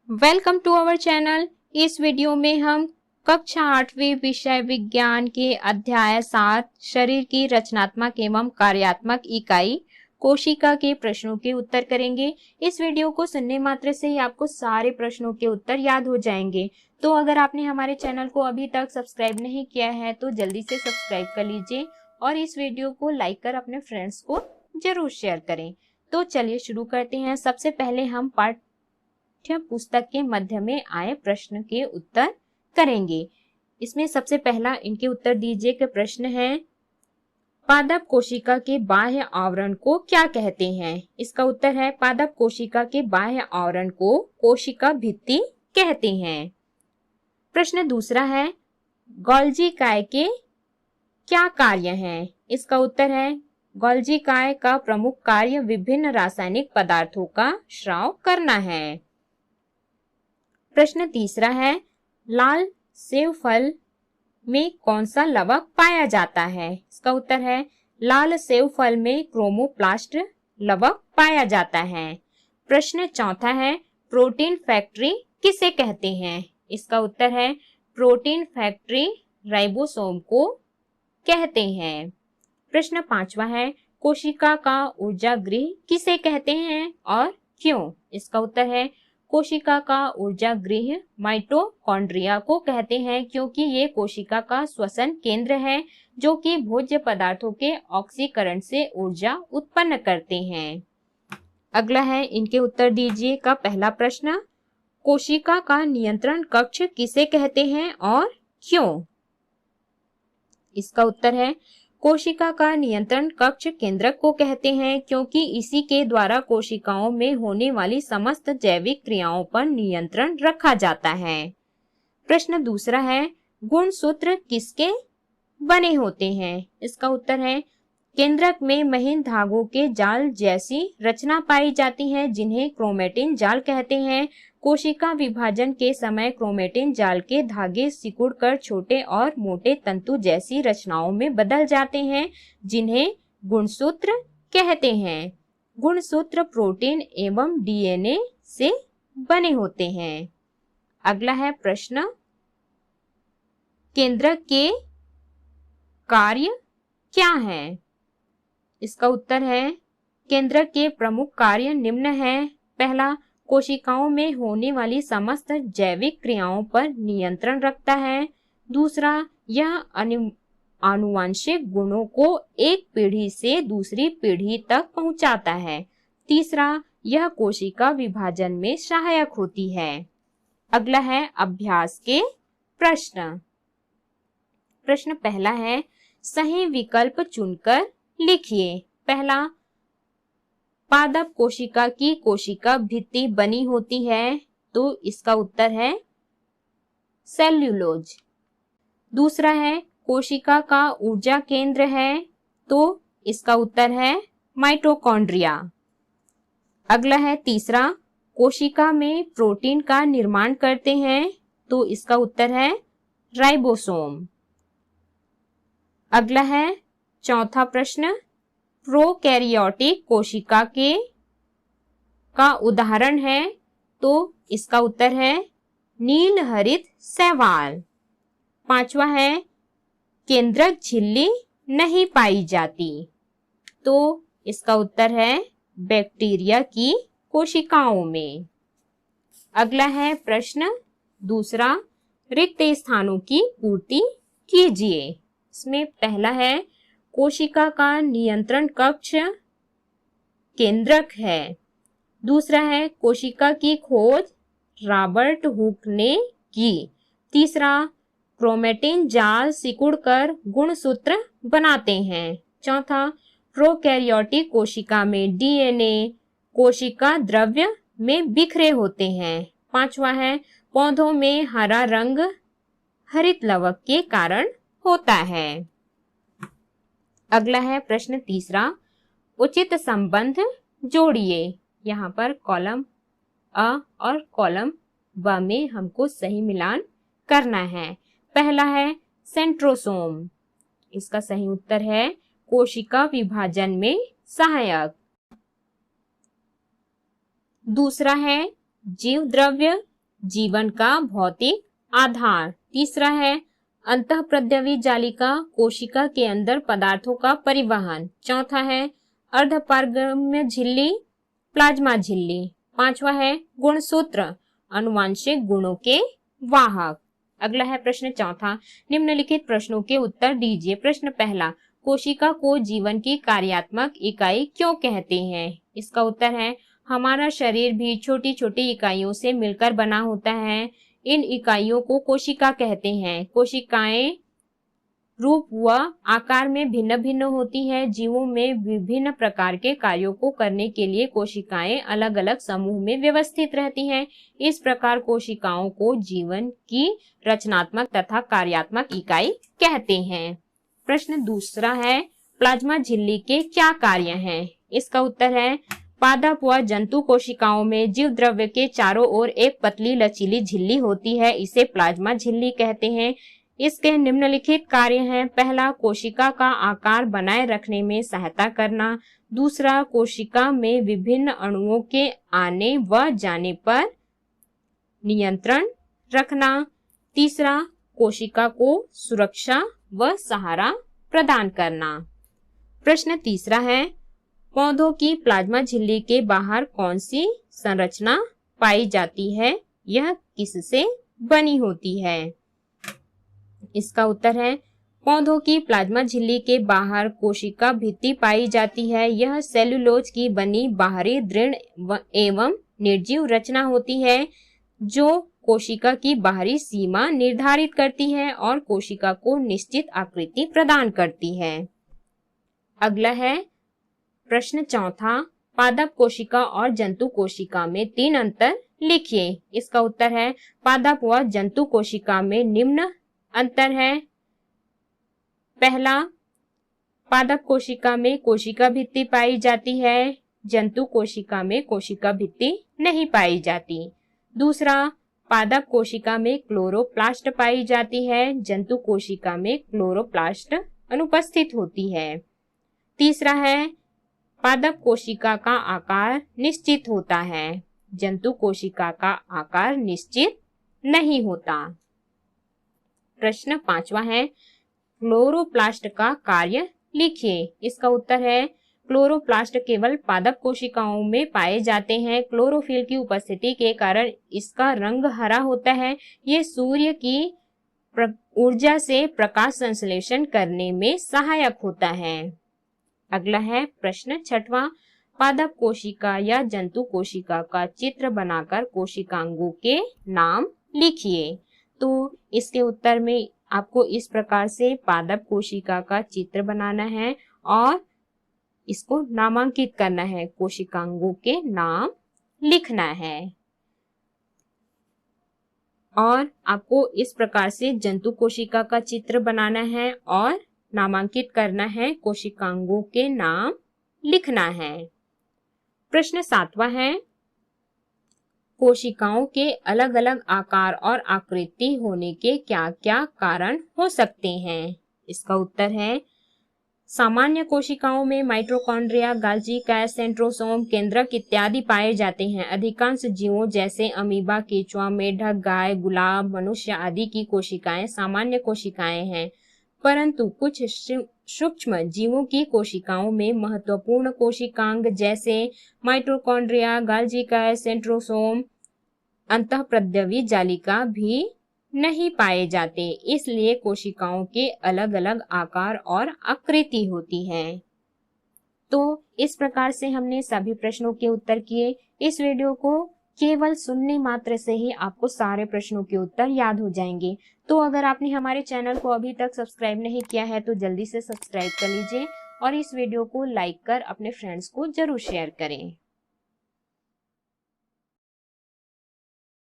Welcome to our channel. इस video में हम कक्षा 8वीं विषय विज्ञान के अध्याय 7 शरीर की रचनात्मक एवं कार्यात्मक इकाई कोशिका के प्रश्नों के उत्तर करेंगे। इस वीडियो को सुनने मात्र से ही आपको सारे प्रश्नों के उत्तर याद हो जाएंगे। तो अगर आपने हमारे चैनल को अभी तक सब्सक्राइब नहीं किया है तो जल्दी से सब्सक्राइब कर लीजिए और इस वीडियो को लाइक कर अपने फ्रेंड्स को जरूर शेयर करें। तो चलिए शुरू करते हैं। सबसे पहले हम पाठ्य पुस्तक के मध्य में आए प्रश्न के उत्तर करेंगे। इसमें सबसे पहला इनके उत्तर दीजिए कि प्रश्न है, पादप कोशिका के बाह्य आवरण को क्या कहते हैं? इसका उत्तर है, पादप कोशिका के बाह्य आवरण को कोशिका भित्ति कहते हैं। प्रश्न दूसरा है, गोल्जी काय के क्या कार्य हैं? इसका उत्तर है, गोल्जी काय का प्रमुख कार्य विभिन्न रासायनिक पदार्थों का स्राव करना है। प्रश्न तीसरा है, लाल सेब फल में कौन सा लवक पाया जाता है? इसका उत्तर है, लाल सेब फल में क्रोमोप्लास्ट लवक पाया जाता है। प्रश्न चौथा है, प्रोटीन फैक्ट्री किसे कहते हैं? इसका उत्तर है, प्रोटीन फैक्ट्री राइबोसोम को कहते हैं। प्रश्न पांचवा है, कोशिका का ऊर्जा गृह किसे कहते हैं और क्यों? इसका उत्तर है, कोशिका का ऊर्जा गृह माइटोकॉन्ड्रिया को कहते हैं क्योंकि ये कोशिका का श्वसन केंद्र है जो कि भोज्य पदार्थों के ऑक्सीकरण से ऊर्जा उत्पन्न करते हैं। अगला है, इनके उत्तर दीजिए का पहला प्रश्न, कोशिका का नियंत्रण कक्ष किसे कहते हैं और क्यों? इसका उत्तर है, कोशिका का नियंत्रण कक्ष केंद्रक को कहते हैं क्योंकि इसी के द्वारा कोशिकाओं में होने वाली समस्त जैविक क्रियाओं पर नियंत्रण रखा जाता है। प्रश्न दूसरा है, गुणसूत्र किसके बने होते हैं? इसका उत्तर है, केंद्रक में महीन धागों के जाल जैसी रचना पाई जाती है जिन्हें क्रोमेटिन जाल कहते हैं। कोशिका विभाजन के समय क्रोमेटिन जाल के धागे सिकुड़कर छोटे और मोटे तंतु जैसी रचनाओं में बदल जाते हैं जिन्हें गुणसूत्र कहते हैं। गुणसूत्र प्रोटीन एवं डीएनए से बने होते हैं। अगला है प्रश्न, केंद्रक के कार्य क्या है? इसका उत्तर है, केंद्रक के प्रमुख कार्य निम्न है। पहला, कोशिकाओं में होने वाली समस्त जैविक क्रियाओं पर नियंत्रण रखता है। दूसरा, यह आनुवंशिक गुणों को एक पीढ़ी से दूसरी पीढ़ी तक पहुंचाता है। तीसरा, यह कोशिका विभाजन में सहायक होती है। अगला है अभ्यास के प्रश्न। प्रश्न पहला है, सही विकल्प चुनकर लिखिए। पहला, पादप कोशिका की कोशिका भित्ति बनी होती है तो इसका उत्तर है सेल्यूलोज। दूसरा है, कोशिका का ऊर्जा केंद्र है तो इसका उत्तर है माइटोकॉन्ड्रिया। अगला है तीसरा, कोशिका में प्रोटीन का निर्माण करते हैं तो इसका उत्तर है राइबोसोम। अगला है चौथा प्रश्न, प्रोकैरियोटिक कोशिका का उदाहरण है तो इसका उत्तर है नील हरित शैवाल। पांचवा है, केंद्रक झिल्ली नहीं पाई जाती तो इसका उत्तर है बैक्टीरिया की कोशिकाओं में। अगला है प्रश्न दूसरा, रिक्त स्थानों की पूर्ति कीजिए। इसमें पहला है, कोशिका का नियंत्रण कक्ष केंद्रक है। दूसरा है, कोशिका की खोज रॉबर्ट हुक ने की। तीसरा, क्रोमेटिन जाल सिकुड़कर गुणसूत्र बनाते हैं। चौथा, प्रोकैरियोटिक कोशिका में डीएनए कोशिका द्रव्य में बिखरे होते हैं। पांचवा है, पौधों में हरा रंग हरित लवक के कारण होता है। अगला है प्रश्न तीसरा, उचित संबंध जोड़िए। यहाँ पर कॉलम अ और कॉलम ब में हमको सही मिलान करना है। पहला है सेंट्रोसोम, इसका सही उत्तर है कोशिका विभाजन में सहायक। दूसरा है जीव द्रव्य जीवन का भौतिक आधार। तीसरा है अंतःप्रद्रवी जालिका, कोशिका के अंदर पदार्थों का परिवहन। चौथा है अर्धपारगम्य झिल्ली, प्लाज्मा झिल्ली। पांचवा है गुणसूत्र, आनुवांशिक गुणों के वाहक। अगला है प्रश्न चौथा, निम्नलिखित प्रश्नों के उत्तर दीजिए। प्रश्न पहला, कोशिका को जीवन की कार्यात्मक इकाई क्यों कहते हैं? इसका उत्तर है हमारा शरीर भी छोटी छोटी इकाइयों से मिलकर बना होता है। इन इकाइयों को कोशिका कहते हैं। कोशिकाएं रूप व आकार में भिन्न भिन्न होती है। जीवों में विभिन्न प्रकार के कार्यों को करने के लिए कोशिकाएं अलग अलग समूह में व्यवस्थित रहती हैं। इस प्रकार कोशिकाओं को जीवन की रचनात्मक तथा कार्यात्मक इकाई कहते हैं। प्रश्न दूसरा है, प्लाज्मा झिल्ली के क्या कार्य हैं? इसका उत्तर है पादप व जंतु कोशिकाओं में जीव द्रव्य के चारों ओर एक पतली लचीली झिल्ली होती है, इसे प्लाज्मा झिल्ली कहते हैं। इसके निम्नलिखित कार्य हैं। पहला, कोशिका का आकार बनाए रखने में सहायता करना। दूसरा, कोशिका में विभिन्न अणुओं के आने व जाने पर नियंत्रण रखना। तीसरा, कोशिका को सुरक्षा व सहारा प्रदान करना। प्रश्न तीसरा है, पौधों की प्लाज्मा झिल्ली के बाहर कौन सी संरचना पाई जाती है? यह किससे बनी होती है? इसका उत्तर है पौधों की प्लाज्मा झिल्ली के बाहर कोशिका भित्ति पाई जाती है। यह सेल्यूलोज की बनी बाहरी दृढ़ एवं निर्जीव रचना होती है जो कोशिका की बाहरी सीमा निर्धारित करती है और कोशिका को निश्चित आकृति प्रदान करती है। अगला है प्रश्न चौथा, पादप कोशिका और जंतु कोशिका में 3 अंतर लिखिए। इसका उत्तर है पादप व जंतु कोशिका में निम्न अंतर है। पहला, पादप कोशिका में कोशिका भित्ति पाई जाती है, जंतु कोशिका में कोशिका भित्ति नहीं पाई जाती। दूसरा, पादप कोशिका में क्लोरोप्लास्ट पाई जाती है, जंतु कोशिका में क्लोरोप्लास्ट अनुपस्थित होती है। तीसरा है, पादप कोशिका का आकार निश्चित होता है, जंतु कोशिका का आकार निश्चित नहीं होता। प्रश्न पांचवा है, क्लोरोप्लास्ट का कार्य लिखिए। इसका उत्तर है क्लोरोप्लास्ट केवल पादप कोशिकाओं में पाए जाते हैं। क्लोरोफिल की उपस्थिति के कारण इसका रंग हरा होता है। ये सूर्य की ऊर्जा से प्रकाश संश्लेषण करने में सहायक होता है। अगला है प्रश्न छठवां, पादप कोशिका या जंतु कोशिका का चित्र बनाकर कोशिकांगों के नाम लिखिए। तो इसके उत्तर में आपको इस प्रकार से पादप कोशिका का चित्र बनाना है और इसको नामांकित करना है, कोशिकांगों के नाम लिखना है। और आपको इस प्रकार से जंतु कोशिका का चित्र बनाना है और नामांकित करना है, कोशिकांगों के नाम लिखना है। प्रश्न सातवां है, कोशिकाओं के अलग अलग आकार और आकृति होने के क्या क्या कारण हो सकते हैं? इसका उत्तर है सामान्य कोशिकाओं में माइटोकॉन्ड्रिया, गाल्जी काया, सेंट्रोसोम, केंद्रक इत्यादि पाए जाते हैं। अधिकांश जीवों जैसे अमीबा, केंचुआ, मेढक, गाय, गुलाब, मनुष्य आदि की कोशिकाएं सामान्य कोशिकाएं हैं, परंतु कुछ सूक्ष्म जीवों की कोशिकाओं में महत्वपूर्ण कोशिकांग जैसे माइटोकॉन्ड्रिया, गाल्जी काया, सेंट्रोसोम, अंतःप्रद्रवी जालिका भी नहीं पाए जाते। इसलिए कोशिकाओं के अलग अलग आकार और आकृति होती है। तो इस प्रकार से हमने सभी प्रश्नों के उत्तर किए। इस वीडियो को केवल सुनने मात्र से ही आपको सारे प्रश्नों के उत्तर याद हो जाएंगे। तो अगर आपने हमारे चैनल को अभी तक सब्सक्राइब नहीं किया है तो जल्दी से सब्सक्राइब कर लीजिए और इस वीडियो को लाइक कर अपने फ्रेंड्स को जरूर शेयर करें।